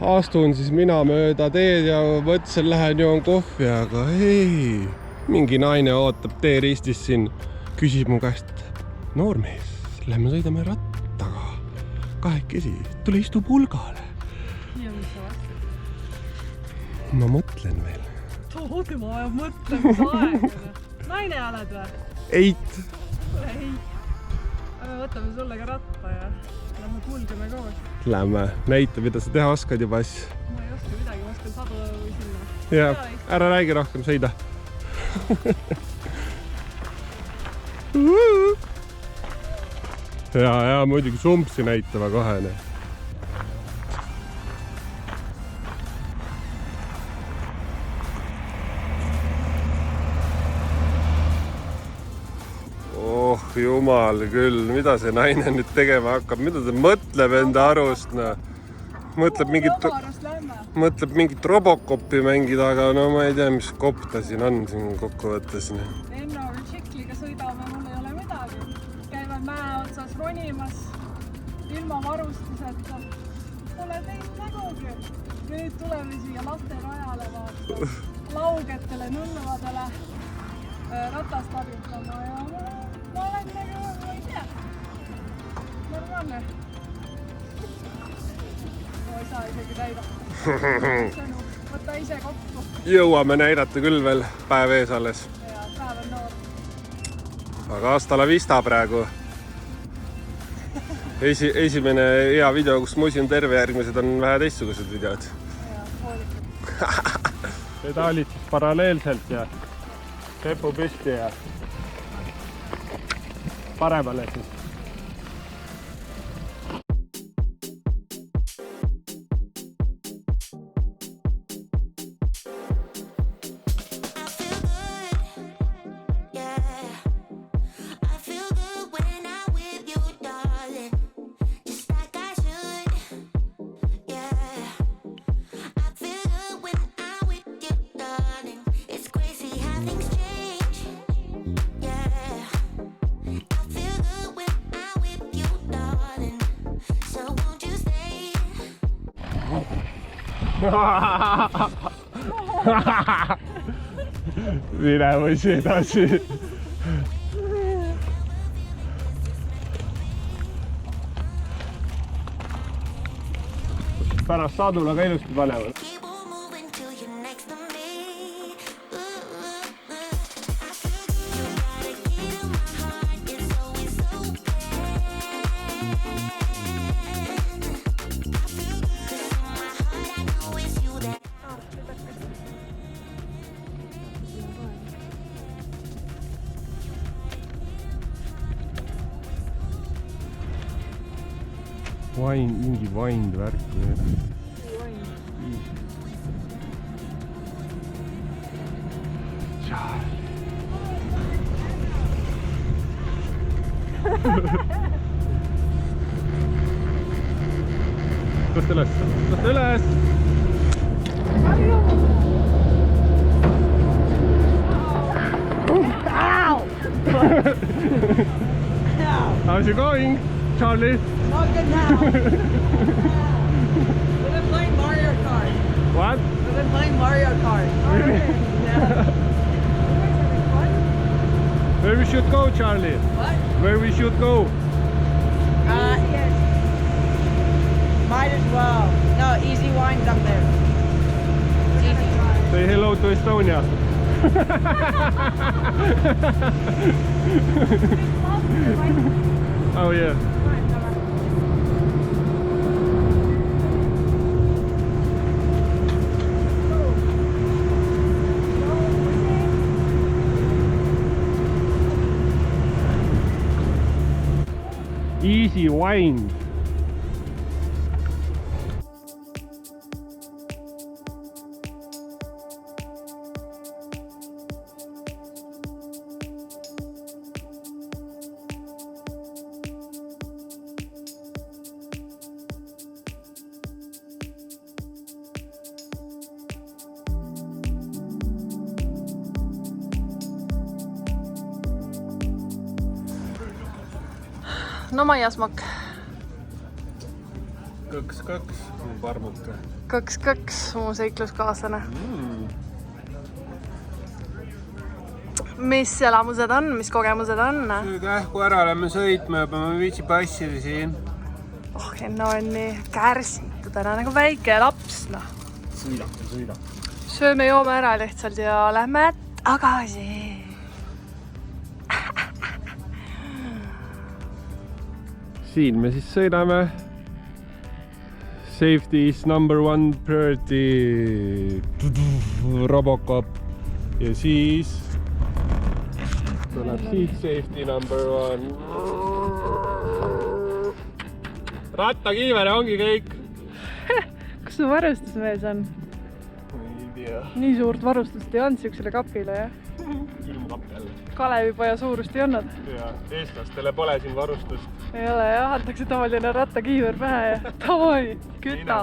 astun siis mina mööda teed ja mõtlesin, lähen joon kohvi, aga ei. Mingi naine ootab teeristis siin, küsib mu käest, noormees, lähme sõidame rattaga. Kahekesi, tule istu pulgale. Ja mis sa vastasid? Ma mõtlen veel. Toodima ajab mõtlemisaeg. Naine oled või? Eit. Ei. Me võtame sulle ka ratta ja lähme kulgeme koos. Lähme, näita, mida sa teha oskad juba asja. Ma ei oska midagi, ma oskan sadu või sinna. Ja, ära räägi rohkem, sõida. ja muidugi sumpsi näitama kohene. Oh jumal küll, mida see naine nüüd tegema hakkab, mida ta mõtleb enda arust, no. Mõtleb mingit Robocopi mängida, aga no ma ei tea, mis kopp ta siin on siin kokkuvõttes. Enno või tšikliga sõidame, mul ei ole midagi. Käime mäe otsas ronimas, ilma varustuseta. Pole teist nägugi. Nüüd tuleme siia lasterajale vaatama, laugetele, nunnuvadele ratast abitama ja ma olen nagu, ma ei tea, normaalne. Ma ei saa isegi näidata. Võta ise kokku. Jõuame näidata küll veel, päev ees alles. Ja päev on noor. Aga hasta la vista praegu. Esimene hea video, kus ma usin terve, järgmised on vähe teistsugused videod. Ja, hoolikad. Seda olid siis paralleelselt ja kepu püsti ja paremale siis. Mine võisi edasi. Pärast sadula ka ilusti panevad. Vain, mingi vaind värk või? Tõsta üles, tõsta üles! How's it going, Charlie? Not good now. We've been playing Mario Kart. What? We've been playing Mario Kart. Really? Yeah. Where we should go, Charlie? What? Where we should go? Yes. Might as well. No, Easy Wine's up there. It's easy. Say hello to Estonia. Oh yeah. Easy Wine. No Maja smak. Kõks, mu parmuke. Kõks, mu seikluskaaslane. Mis elamused on, mis kogemused on? Kähku ära lähme sõitma, peame viitsi passida siin. Oh, no on nii kärsitud ära nagu väike laps, noh. Sõida. Sööme, joome ära lihtsalt ja lähme tagasi. Siin me siis sõidame. Safety is number one priority. Robocop. Ja siis tuleb siit safety number one. Rattakiiver ongi kõik. Kus su varustusmees on? Ei tea. Nii suurt varustust ei olnud siuksele kapile, jah? Külmkapp jälle. Kalevipoja suurust ei olnud. Ja eestlastele pole siin varustust. Ei ole, jah, antakse tavaline rattakiiver pähe ja tavai, küta.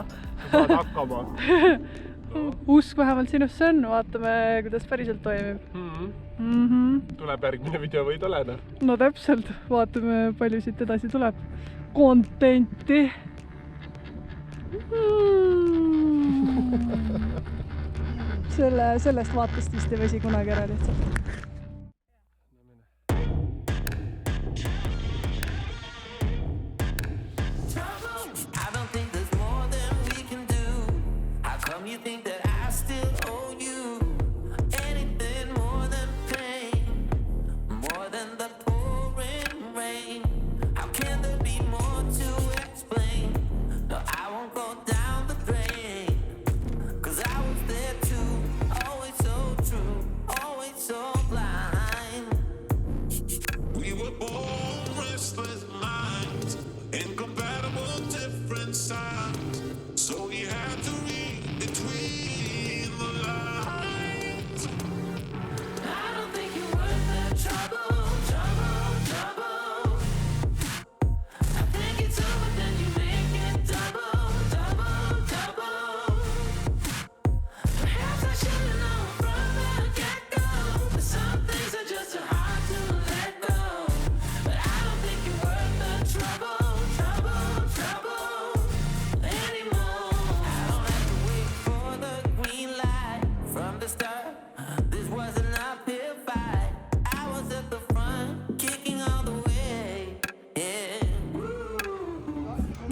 Sa saad hakkama. Usk vähemalt sinusse on, vaatame, kuidas päriselt toimib. Tuleb järgmine video või tule, noh. No täpselt, vaatame, palju siit edasi tuleb. Contenti. Sellest vaatest vist ei vesi kunagi ära lihtsalt.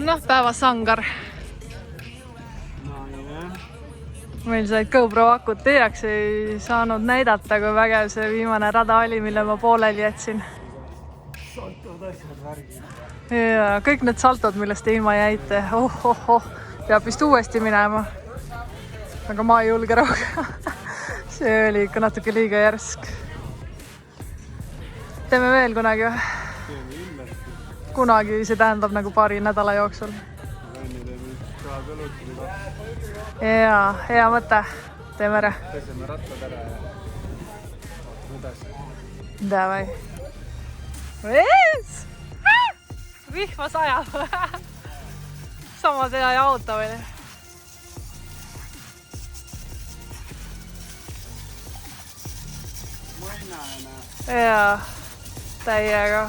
Noh, päeva sangar. Meil said GoPro akut tühjaks, ei saanud näidata, kui vägev see viimane rada oli, mille ma pooleli jätsin. Ja kõik need saltod, millest te ilma jäite. Peab vist uuesti minema. Aga ma ei julge rohkem. See oli ikka natuke liiga järsk. Teeme veel kunagi või? Kunagi see tähendab nagu paari nädala jooksul. Jaa, hea mõte. Teeme ära. Peseme rattad ära ja vaatame edasi. Davai. Vees! Vihma sajab. Sama tea ja auto või? Jaa, täiega.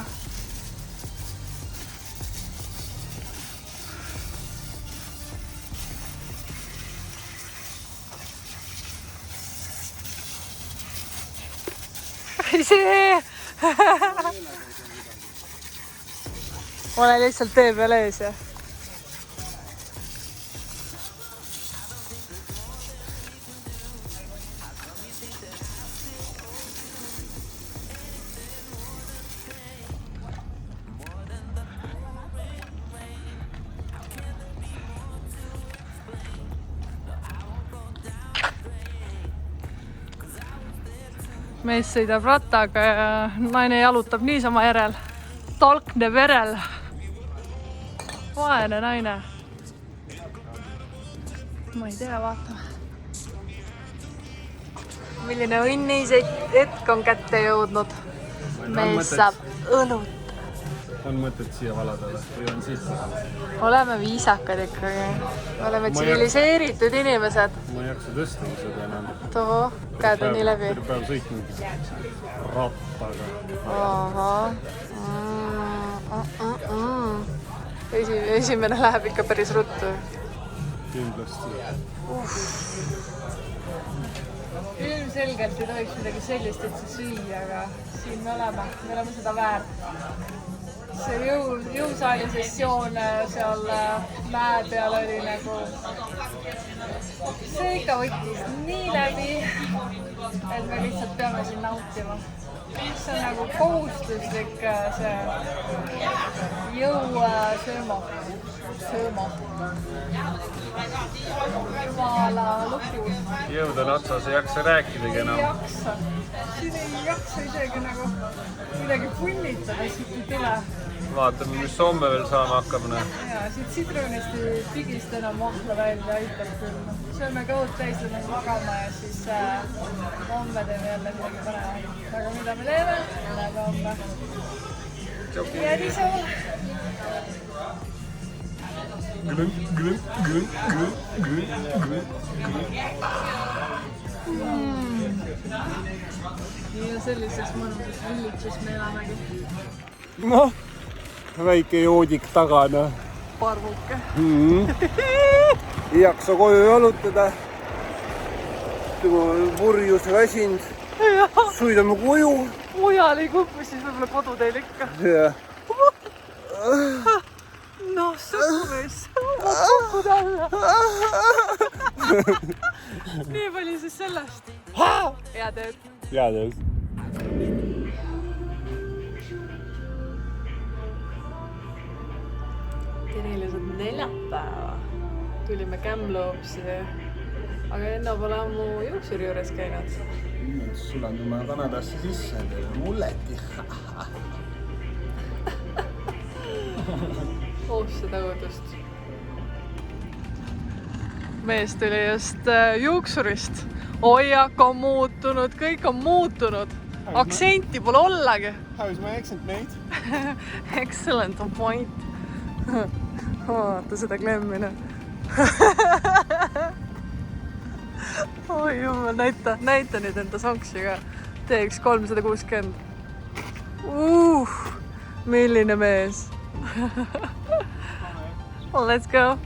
Ole lihtsalt tee peal ees ja. Mees sõidab rattaga ja naine jalutab niisama järel. Talkne verel. Vaene naine. Ma ei tea, vaatame. Milline õnnis hetk on kätte jõudnud. Mees saab õlut. On mõtet siia valada või on siit? Oleme viisakad ikkagi. Oleme tsiviliseeritud inimesed. Ma ei jaksa tõsta seda enam. Toho, käed on nii läbi. Terve päev sõitnud rattaga. Aha. Esimene läheb ikka päris ruttu. Kindlasti. Ilmselgelt ei tohiks midagi sellist üldse süüa, aga siin me oleme seda väärt. See jõusaali sessioon seal mäe peal oli nagu, see ikka võttis nii läbi, et me lihtsalt peame siin nautima. See on nagu kohustuslik see jõusööma. Jumala lugu. Jõud on otsas, ei jaksa rääkidagi enam. Ei jaksa. Siin ei jaksa isegi nagu midagi punnitada, siit ei tule. Vaatame, mis homme veel saama hakkab. Ja, siit sidrunist ei pigist enam mahla välja, aitab küll. Sööme kõud täis, lähme magama ja siis homme teeme jälle midagi põnevat. Aga mida me teeme? Näeme homme. Jäädi seal. Ja sellises mõnusas villitsus me elamegi. Noh, väike joodik tagana. Parvuke. Ei jaksa koju jalutada. Purjus väsinud. Sõidame koju. Mujal ei kupu, siis võib-olla koduteil ikka. No, sõpris. Ma kukud alla. Nii palju siis sellest. Hea tööd. Hea tööd. Tere ilusat neljapäeva. Tulime Kamloopsi, aga enne pole ammu juuksuri juures käinud. Nüüd sulandume Kanadasse sisse, teeme mulleti. Seda õudust. Mees tuli just juuksurist. Hoiak on muutunud, kõik on muutunud. Aktsenti pole ollagi. How is my accent, mate? Excellent on point. Vaata seda klemmina. Oi jumal, näita nüüd enda sonksi ka. TX 360. Milline mees. Let's go.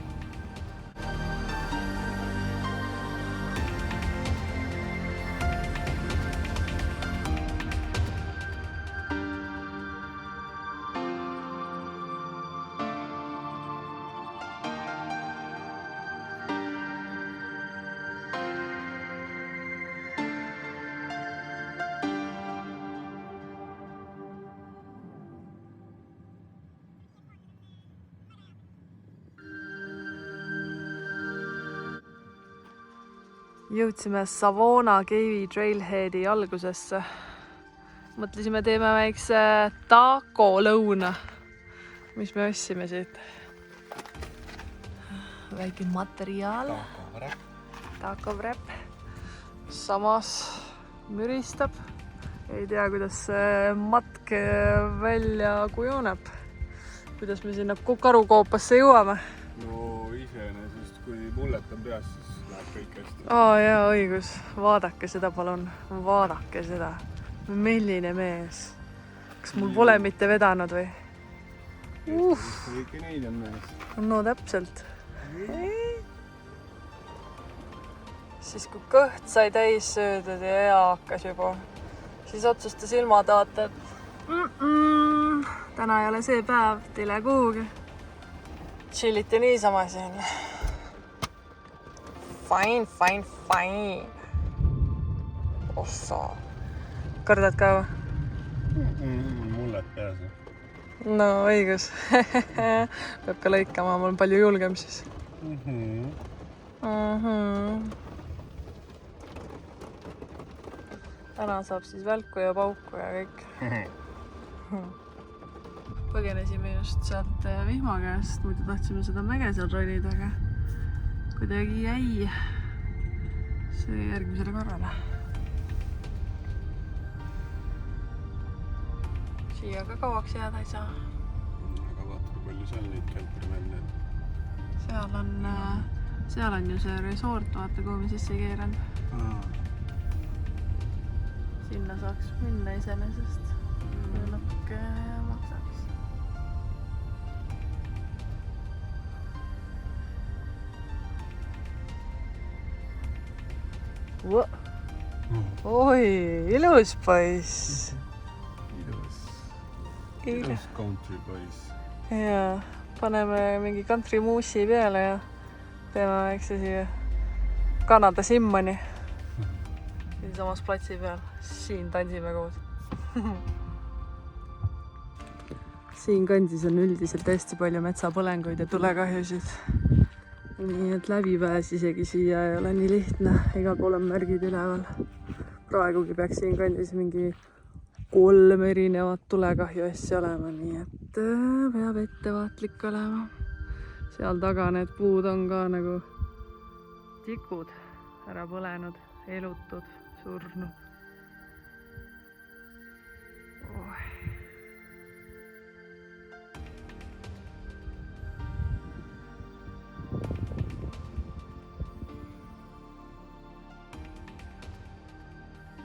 Jõudsime Savona Cave'i Trailheadi algusesse. Mõtlesime, teeme väikse taco lõuna, mis me ossime siit. Väike materiaal. Taco wrap. Samas müristab. Ei tea, kuidas see matk välja kujuneb. Kuidas me sinna karukoopasse jõuame. No iseenesest, kui mullet on peas, siis läheb kõik hästi. Jaa, õigus. Vaadake seda, palun. Vaadake seda. Milline mees. Kas mul pole mitte vedanud või? Kõiki neid on mees. No täpselt. Siis kui kõht sai täis söödud ja hea hakkas juba, siis otsustas ilma taata, et täna ei ole see päev, ei lähe kuhugi. Chilliti niisama siin. Fine. Ossa. Kardad ka või? Mullet peas. No õigus. Peab ka lõikama, mul on palju julgem siis. Täna saab siis välku ja pauku ja kõik. Põgenesime just sealt vihma käest, muidu tahtsime seda mäge seal ronida, aga kuidagi jäi see järgmisele korrale. Siia ka kauaks jääda ei saa. Aga vaata, kui palju seal neid kämperimendi on. Seal on ju see resort, vaata kuhu me sisse keeranud. Sinna saaks minna iseenesest. Natuke maksaks. oi, ilus poiss. ilus country poiss. Jaa, paneme mingi country muussi peale ja teeme väikse siia Kanada Simmani. Siinsamas platsi peal. Siin tantsime koos. Siin kandis on üldiselt hästi palju metsapõlenguid ja tulekahjusid. Nii et läbipääs isegi siia ei ole nii lihtne. Igal pool on märgid üleval. Praegugi peaks siin kandis mingi 3 erinevat tulekahju asja olema, nii et peab ettevaatlik olema. Seal taga need puud on ka nagu tikud ära põlenud, elutud, surnud.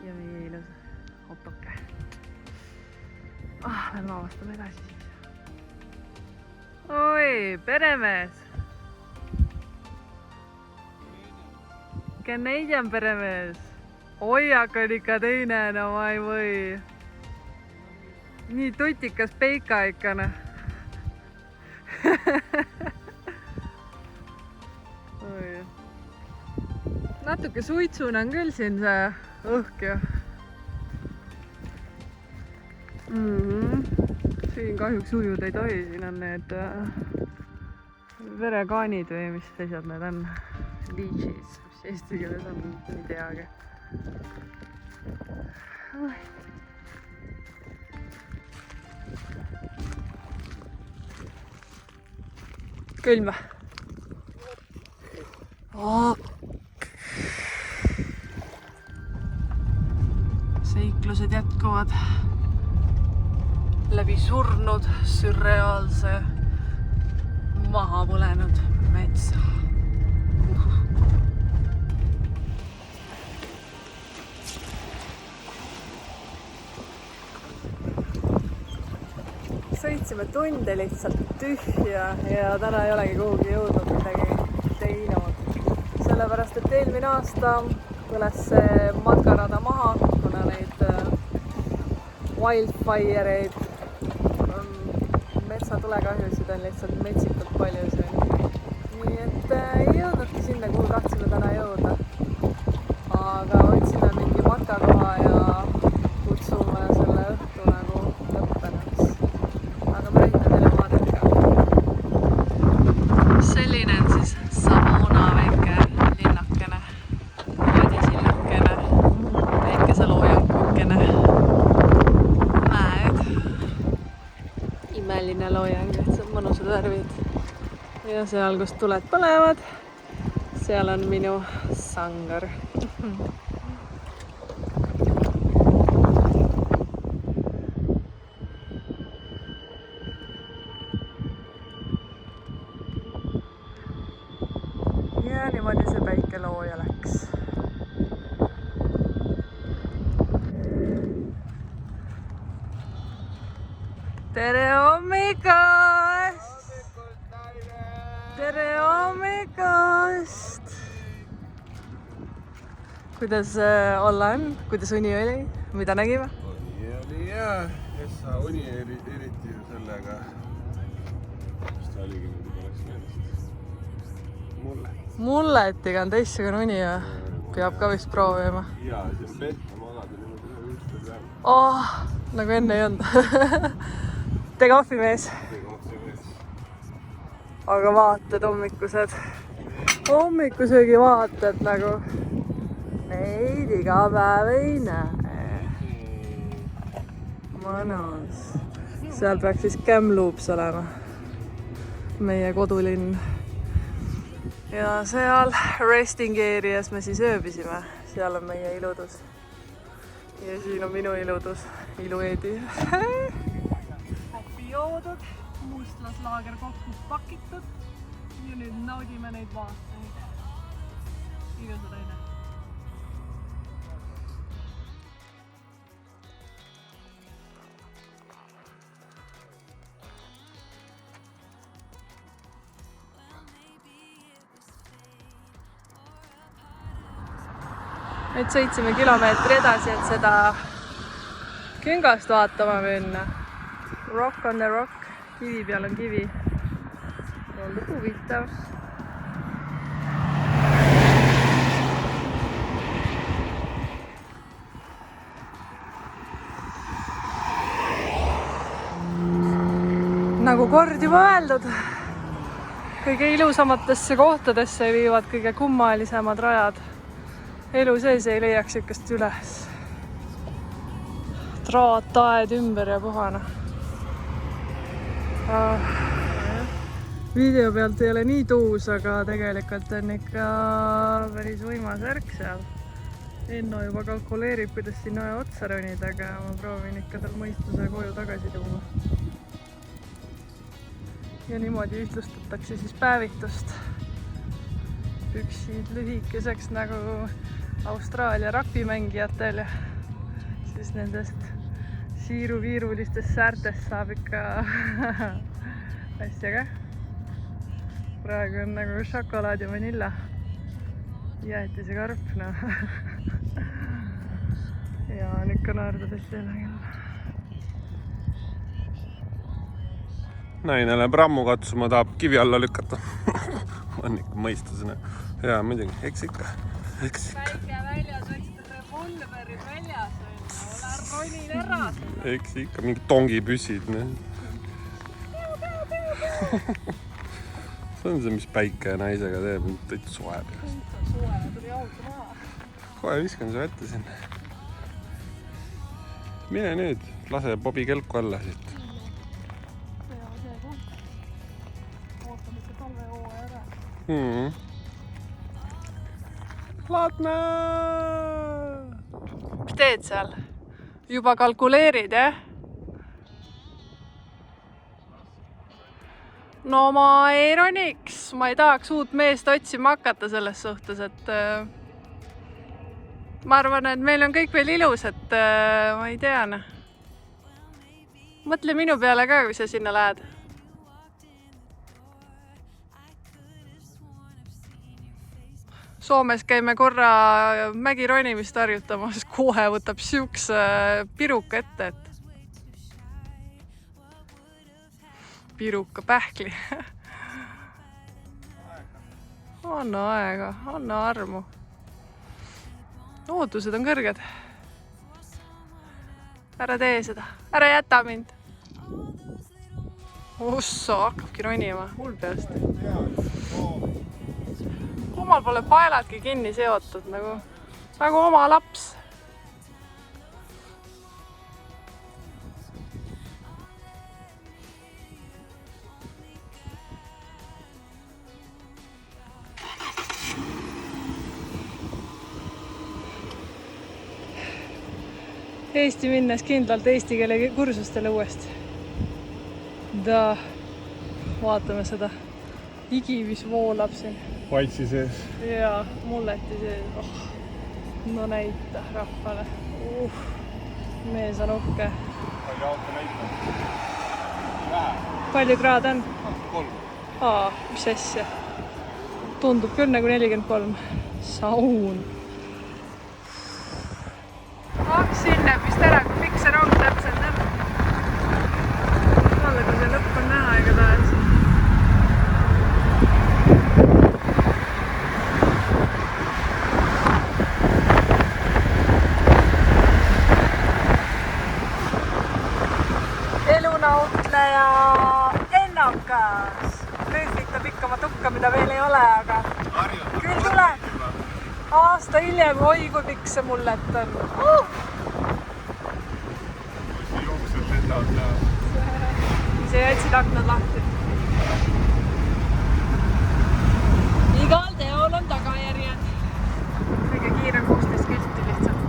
Ja meie ilus autoke. Lähme avastame edasi siis. Oi, peremees! Canadian peremees! Oi, aga on ikka teine, no ma ei või. Nii tutikas peika ikkane. Natuke suitsune on küll siin see õhk ju. Siin kahjuks ujuda ei tohi, siin on need verekaanid või mis asjad need on. Leeches, mis eesti keeles on, ei teagi. Külm. Seiklused jätkuvad läbi surnud, sürreaalse, maha põlenud metsa. Sõitsime tunde lihtsalt tühja ja täna ei olegi kuhugi jõudnud midagi teinud. Sellepärast, et eelmine aasta põles see matkarada maha, kuna neid wildfire'eid, metsatulekahjusid on lihtsalt metsikult palju siin. Nii et ei jõudnudki sinna, kuhu tahtsime täna jõuda. Aga otsime mingi matkakoha ja kutsume selle õhtu nagu lõppenuks. Aga me räägime teile vaadata. Selline on siis Savona väike linnakene, vadisillakene, väikese loojankukene. Näed, imeline loojang, lihtsalt mõnusad värvid. Ja seal, kus tuled põlevad, seal on minu sangar. Ja niimoodi see päike looja läks. Tere hommikust! Tere hommikust! Kuidas olla on? Kuidas uni oli? Mida nägime? Uni oli hea. Essa uni eriti ju sellega. Mis ta oligi nüüd poleks meelest? Mulle. Mulletiga on teistsugune uni ja peab ka vist proovima. Jaa, see on pehme magada niimoodi ühte peal. Oh, nagu enne ei olnud. Te kohvimees. Aga vaated hommikusöögi vaated nagu neid iga päev ei näe. Mõnus. Seal peaks siis Kamloops olema. Meie kodulinn. Ja seal resting areas me siis ööbisime. Seal on meie iludus. Ja siin on minu iludus. Ilueedi. Kohvi joodud. Mustlaslaager kokku pakitud. Ja nüüd naudime neid vaateid. Ilusad aine. Nüüd sõitsime kilomeetri edasi, et seda küngast vaatama minna. Rock on the rock, kivi peal on kivi. Tundub huvitav. Nagu kord juba öeldud, kõige ilusamatesse kohtadesse viivad kõige kummalisemad rajad. Elu sees ei leiaks ikkast üles. Traat, aed ümber ja puhana. Video pealt ei ole nii tuus, aga tegelikult on ikka päris võimas värk seal. Enno juba kalkuleerib, kuidas siin oja otsa ronida, aga ma proovin ikka tal mõistuse koju tagasi tuua. Ja niimoodi ühtlustatakse siis päevitust. Püksid lühikeseks nagu Austraalia ragbimängijatel ja siis nendest siiru-viirulistest säärtest saab ikka asja ka. Praegu on nagu šokolaad ja vanilla. Jäätise karp, no. Ja on ikka naerdades teile küll. Naine läheb rammu katsuma, tahab kivi alla lükata. On ikka mõistusena. Jaa, muidugi, eks ikka. Päike väljas, võiks revolverid väljas. Ole ronin ära. Eks ikka, mingi tongipüsid. See on see, mis päike naisega teeb, tõid soe peast. Soe, tuli auto maha. Kohe viskan su ette sinna. Mine nüüd, lase Bobi kelku alla siit. Ootame see talvehooa ära. Laatna! Mis teed seal? Juba kalkuleerid, jah? No ma ei roniks. Ma ei tahaks uut meest otsima hakata selles suhtes, et ma arvan, et meil on kõik veel ilus, et ma ei tea. Mõtle minu peale ka, kui sa sinna lähed. Soomes käime korra mägironimist harjutamas, kohe võtab siukse piruka ette, et piruka pähkli. Anna aega, anna armu. Ootused on kõrged. Ära tee seda, ära jäta mind. Osso, hakkabki ronima, mul peast. Omal pole paeladki kinni seotud, nagu oma laps. Eesti minnes kindlalt eesti keele kursustele uuesti. Vaatame seda higi, mis voolab siin. Vaitsi sees. Ja mulleti sees. No näita rahvale. Mees on uhke. Palju auto näita? Palju kraad on? 3. Mis asja? Tundub küll nagu 43. Saun. Sinne vist ära, kui pikk see rong täpselt on. Valle, kui see lõpp on näha igatahes. Elunautleja ennakas. Lühvitab ikka oma tukka, mida veel ei ole, aga küll tuleb. Aasta hiljem, oi kui pikk see mullet on. Ise jätsid aknad lahti. Igal teol on tagajärjed. Kõige kiire 16 kilti lihtsalt.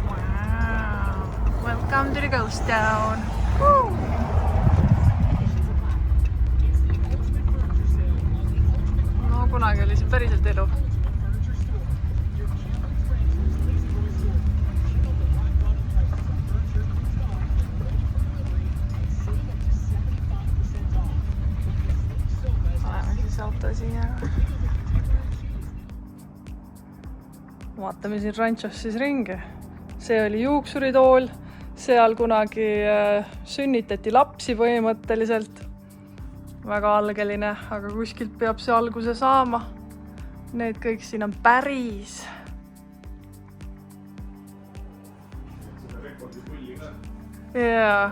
Wow. Welcome to the ghost town. No kunagi oli siin päriselt elu. vaata siia. Vaatame siin ranchos siis ringi. See oli juuksuritool, seal kunagi sünnitati lapsi põhimõtteliselt. Väga algeline, aga kuskilt peab see alguse saama. Need kõik siin on päris. Seda rekordi pulli ka. Jaa.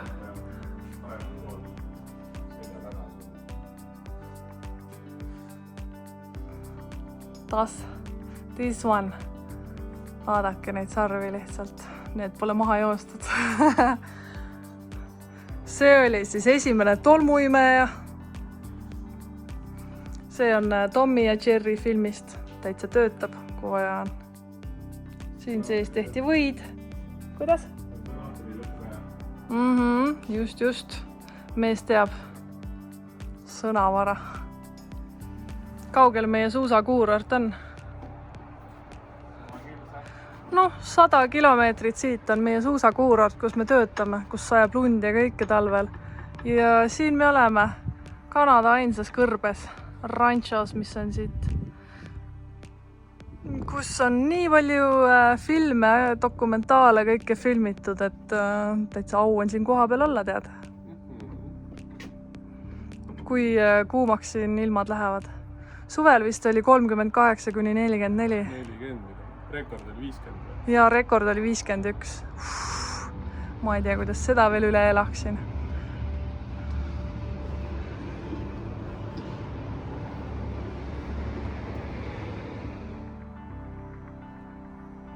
This one. Vaadake neid sarvi lihtsalt. Need pole maha joostud. See oli siis esimene tolmuimeja. See on Tommy ja Jerry filmist. Täitsa töötab, kui vaja on. Siin sees tehti võid. Kuidas? Just. Mees teab sõnavara. Kaugel meie suusakuurort on? 100 kilomeetrit siit on meie suusakuurort, kus me töötame, kus sajab lund ja kõike talvel. Ja siin me oleme Kanada ainsas kõrbes, ranchos, mis on siit, kus on nii palju filme, dokumentaale, kõike filmitud, et täitsa au on siin koha peal olla, tead. Kui kuumaks siin ilmad lähevad. Suvel vist oli 38 kuni 44. 40, rekord oli 50. Ja rekord oli 51. Ma ei tea, kuidas seda veel üle elaksin.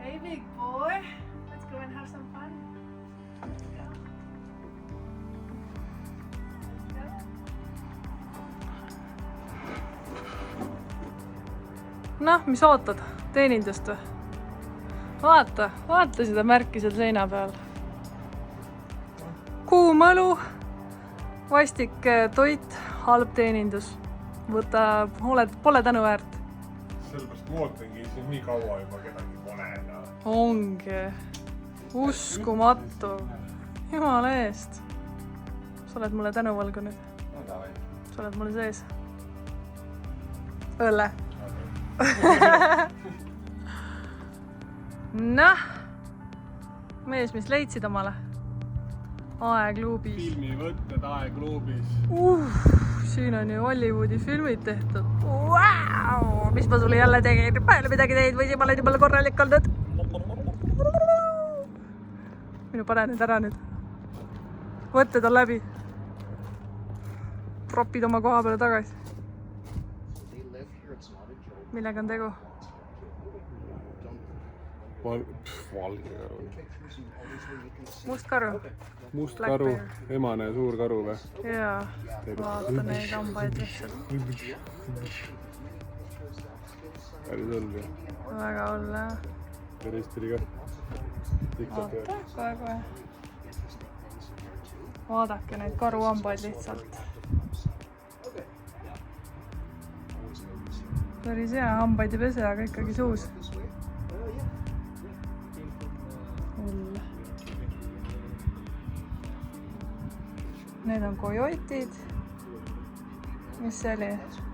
Hey big boy, let's go and have some fun. Noh, mis ootad? Teenindust või? Vaata seda märki seal seina peal. Kuum õlu, vastik toit, halb teenindus. Pole tänu väärt. Sellepärast ma ootangi siin nii kaua juba kedagi pole. Ongi. Uskumatu. Jumala eest. Sa oled mulle tänu võlgu nüüd. Sa oled mulle sees. Õlle. Noh, mees, mis leidsid omale? Aegluubis. Filmivõtted Aegluubis. Siin on ju Hollywoodi filmid tehtud. Wow! Mis ma sulle jälle tegin? Ma ei ole midagi teinud või ma olen jumala korralik olnud. Minu pane nüüd ära nüüd. Võtted on läbi. Propid oma koha peale tagasi. Millega on tegu? Valge karu. Must karu? Must karu, emane suur karu või? Jaa, vaata neid hambaid lihtsalt. Päris hull ju. Väga hull, jah. Päris tuli ka. Vaata, kohe. Vaadake neid karuhambaid lihtsalt. Päris hea, hambaid ei pese, aga ikkagi suus. Need on kojotid. Mis see oli?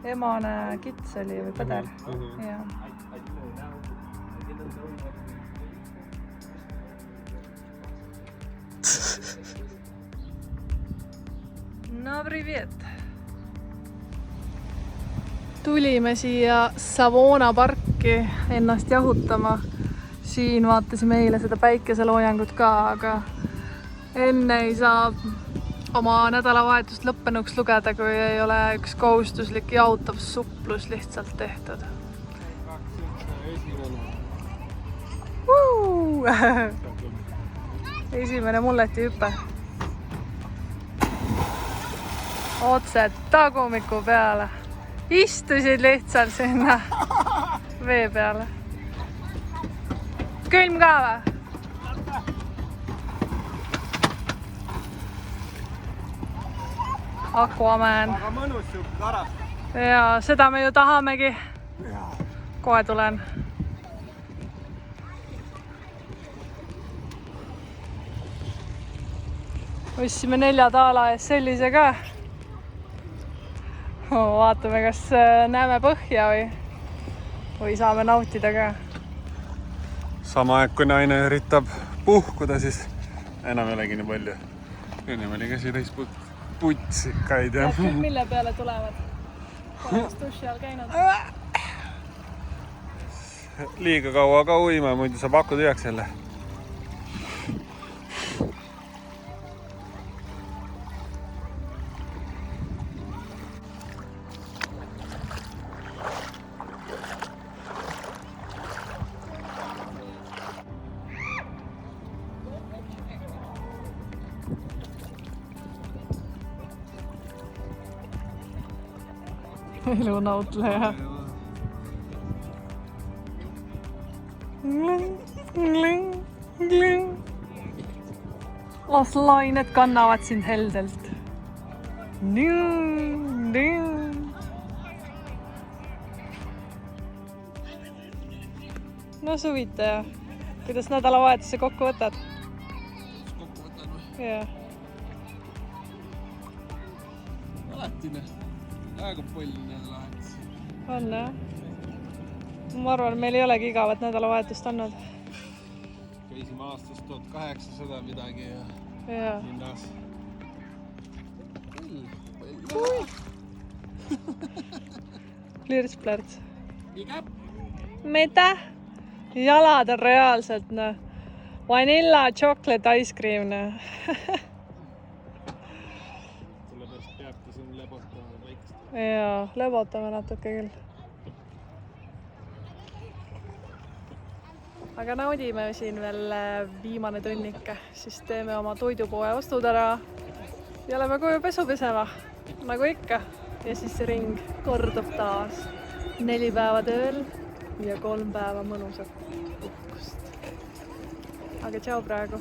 Emane kits oli või päder? Jaa. No, privet! Tulime siia Savona parki ennast jahutama. Siin vaatasime eile seda päikeseloojangut ka, aga enne ei saa oma nädalavahetust lõppenuks lugeda, kui ei ole üks kohustuslik jahutav suplus lihtsalt tehtud. Esimene mulleti hüpe. Otse tagumiku peale. Istusid lihtsalt sinna vee peale. Külm ka või? Aquaman. Aga mõnus siuke karas. Ja seda me ju tahamegi. Kohe tulen. Ostsime 4 taala eest sellise ka. Vaatame, kas näeme põhja või saame nautida ka. Sama aeg, kui naine üritab puhkuda, siis enam ei olegi nii palju. Ennem oli käsi täis putsikaid ja... Tead küll, mille peale tulevad? Pole vist duši all käinud. Liiga kaua ka uima, muidu saab aku tühjaks jälle. Elunautleja. Las lained kannavad sind heldelt. No suvitaja, kuidas nädalavahetuse kokku võtad? Kokku võtan või? Jah. Alatine. Väga palju nädalavahetus. On jah? Ma arvan, meil ei olegi igavat nädalavahetust olnud. Käisime aastast 1800 midagi Ja. linnas. Lirts-plärts. Mikä? Mitä? Jalad on reaalselt, noh. Vanilla chocolate ice cream, noh. Sellepärast peabki siin lebotama väikest. Jaa, lebotame natuke küll. Aga naudime siin veel viimane tunnikke, siis teeme oma toidupoe ostud ära ja oleme koju pesu pesema, nagu ikka. Ja siis see ring kordub taas 4 päeva tööl ja 3 päeva mõnusat puhkust. Aga tšau praegu!